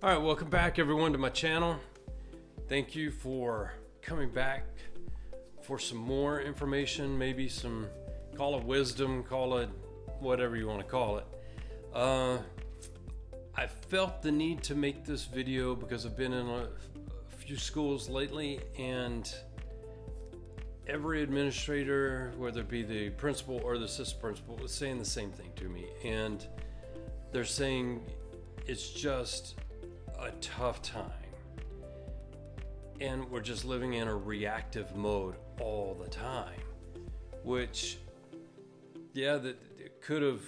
All right, welcome back everyone to my channel. Thank you for coming back for some more information, maybe some, call it wisdom, call it whatever you want to call it. I felt the need to make this video because I've been in a few schools lately, and every administrator, whether it be the principal or the assistant principal, was saying the same thing to me. And they're saying it's just a tough time. And we're just living in a reactive mode all the time. Which, yeah, that it could have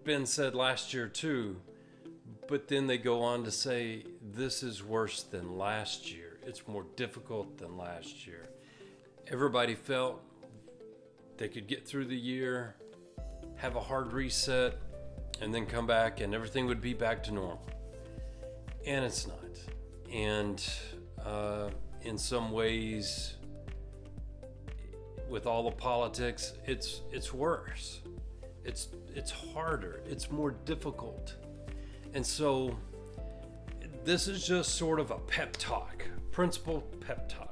been said last year too. But then they go on to say, this is worse than last year. It's more difficult than last year. Everybody felt they could get through the year, have a hard reset, and then come back and everything would be back to normal. And it's not. And in some ways, with all the politics, it's worse. It's harder. It's more difficult. And so this is just sort of a pep talk, principal pep talk.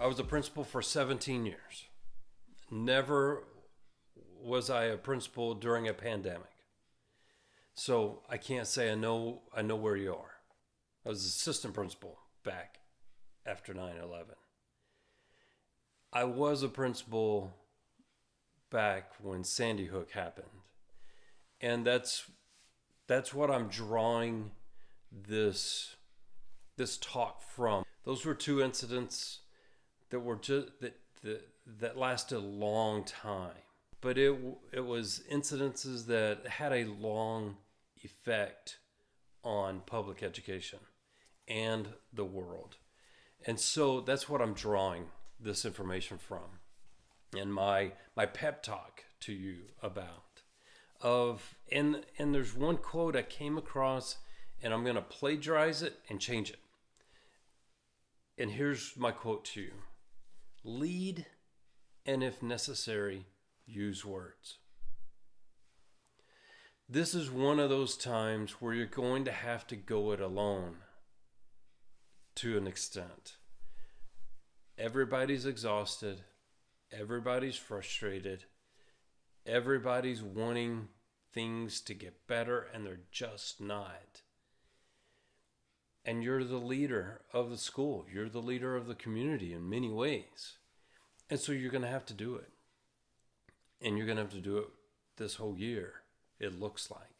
I was a principal for 17 years. Never was I a principal during a pandemic. So I can't say I know where you are. I was assistant principal back after 9/11. I was a principal back when Sandy Hook happened. And that's what I'm drawing this talk from. Those were two incidents that were just that lasted a long time, but it was incidences that had a long effect on public education and the world. And so that's what I'm drawing this information from, and my pep talk to you about. And there's one quote I came across, and I'm going to plagiarize it and change it. And here's my quote to you. Lead, and if necessary, use words. This is one of those times where you're going to have to go it alone to an extent. Everybody's exhausted. Everybody's frustrated. Everybody's wanting things to get better, and they're just not. And you're the leader of the school. You're the leader of the community in many ways. And so you're going to have to do it. And you're going to have to do it this whole year, it looks like.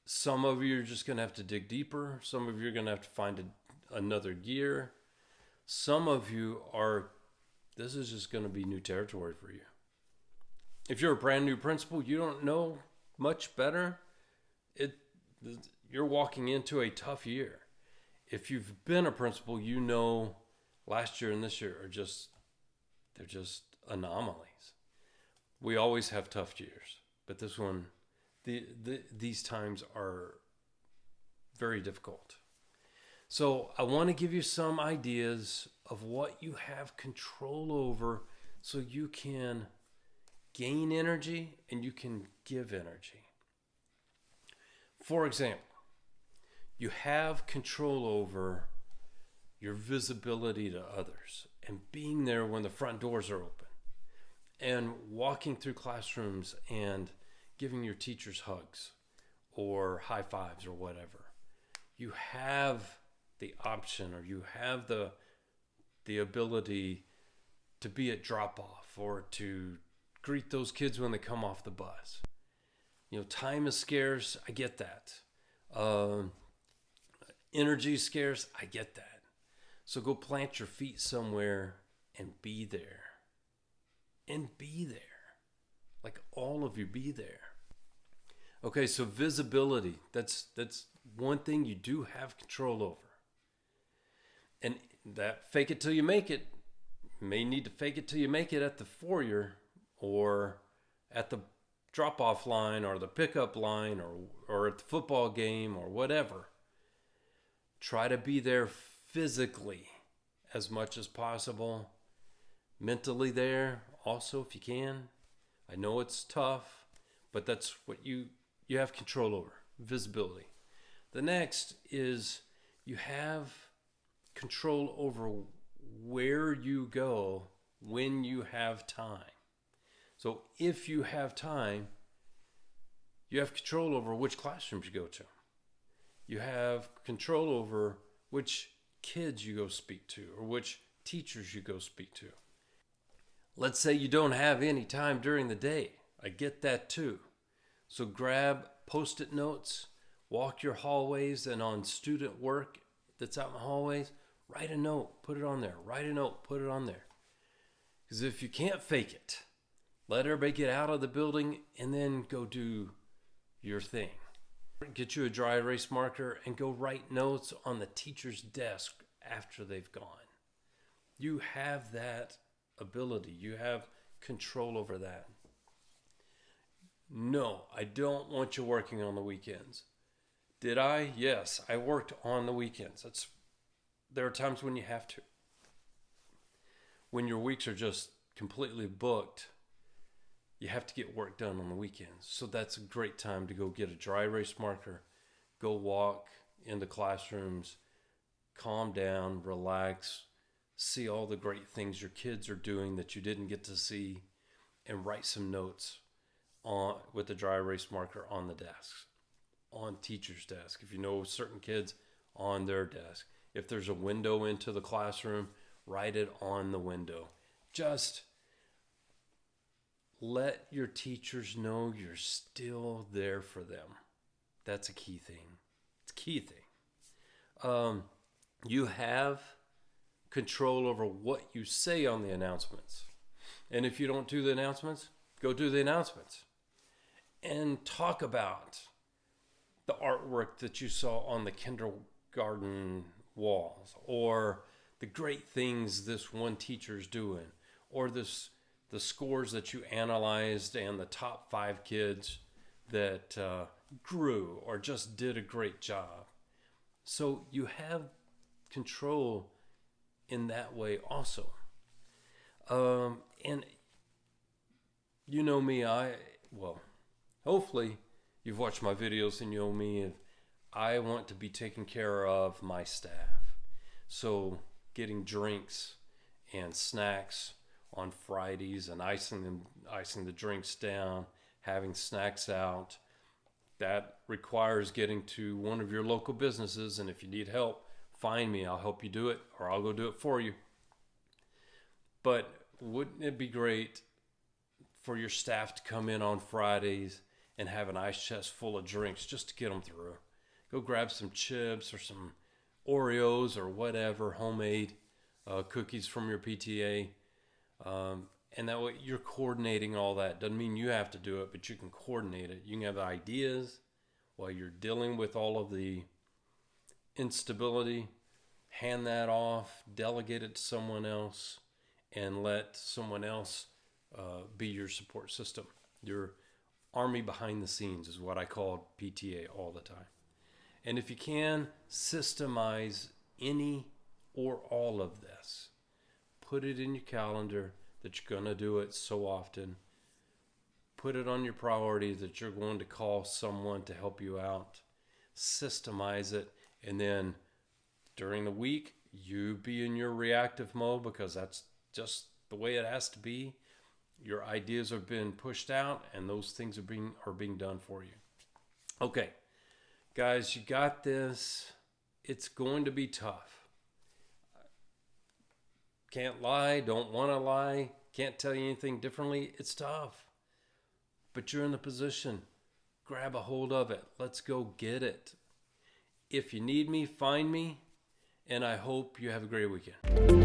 Some of you are just going to have to dig deeper. Some of you are going to have to find another gear. Some of you this is just going to be new territory for you. If you're a brand new principal, you don't know much better. You're walking into a tough year. If you've been a principal, you know last year and this year they're just anomalies. We always have tough years, but this one, these times are very difficult. So I want to give you some ideas of what you have control over so you can gain energy and you can give energy. For example, you have control over your visibility to others and being there when the front doors are open and walking through classrooms and giving your teachers hugs or high fives or whatever. You have the option, or you have the ability to be at drop-off or to greet those kids when they come off the bus. You know, time is scarce. I get that. Energy is scarce. I get that. So go plant your feet somewhere and be there. And be there. Like all of you, be there. Okay, so visibility. That's one thing you do have control over. And that fake it till you make it. You may need to fake it till you make it at the foyer or at the drop-off line or the pickup line or at the football game or whatever. Try to be there physically as much as possible. Mentally there also, if you can. I know it's tough, but that's what you have control over, visibility. The next is you have control over where you go when you have time. So if you have time, you have control over which classrooms you go to. You have control over which kids you go speak to or which teachers you go speak to. Let's say you don't have any time during the day. I get that too. So grab Post-it notes, walk your hallways, and on student work that's out in the hallways, write a note, put it on there. Write a note, put it on there. Because if you can't fake it, let everybody get out of the building and then go do your thing. Get you a dry erase marker and go write notes on the teacher's desk after they've gone. You have that ability. You have control over that. No, I don't want you working on the weekends. Did I? Yes, I worked on the weekends. There are times when you have to. When your weeks are just completely booked, you have to get work done on the weekends. So that's a great time to go get a dry erase marker, go walk in the classrooms, calm down, relax, see all the great things your kids are doing that you didn't get to see, and write some notes with the dry erase marker on the desks, on teachers' desk. If you know certain kids, on their desk. If there's a window into the classroom, write it on the window. Just let your teachers know you're still there for them. That's a key thing. It's a key thing. You have control over what you say on the announcements. And if you don't do the announcements, go do the announcements. And talk about the artwork that you saw on the kindergarten walls, or the great things this one teacher's doing, or the scores that you analyzed and the top 5 kids that grew or just did a great job. So you have control in that way also. And you know me, hopefully you've watched my videos and you know me. I want to be taking care of my staff. So getting drinks and snacks on Fridays and icing the drinks down, having snacks out, that requires getting to one of your local businesses. And if you need help, find me. I'll help you do it, or I'll go do it for you. But wouldn't it be great for your staff to come in on Fridays and have an ice chest full of drinks just to get them through? Go grab some chips or some Oreos or whatever, homemade cookies from your PTA. And that way you're coordinating all that. Doesn't mean you have to do it, but you can coordinate it. You can have ideas while you're dealing with all of the instability. Hand that off, delegate it to someone else, and let someone else be your support system. Your army behind the scenes is what I call PTA all the time. And if you can, systemize any or all of this. Put it in your calendar that you're going to do it so often. Put it on your priority that you're going to call someone to help you out. Systemize it. And then during the week, you be in your reactive mode, because that's just the way it has to be. Your ideas have been pushed out and those things are being done for you. Okay, guys, you got this. It's going to be tough. Can't lie, don't want to lie, can't tell you anything differently. It's tough. But you're in the position. Grab a hold of it. Let's go get it. If you need me, find me. And I hope you have a great weekend.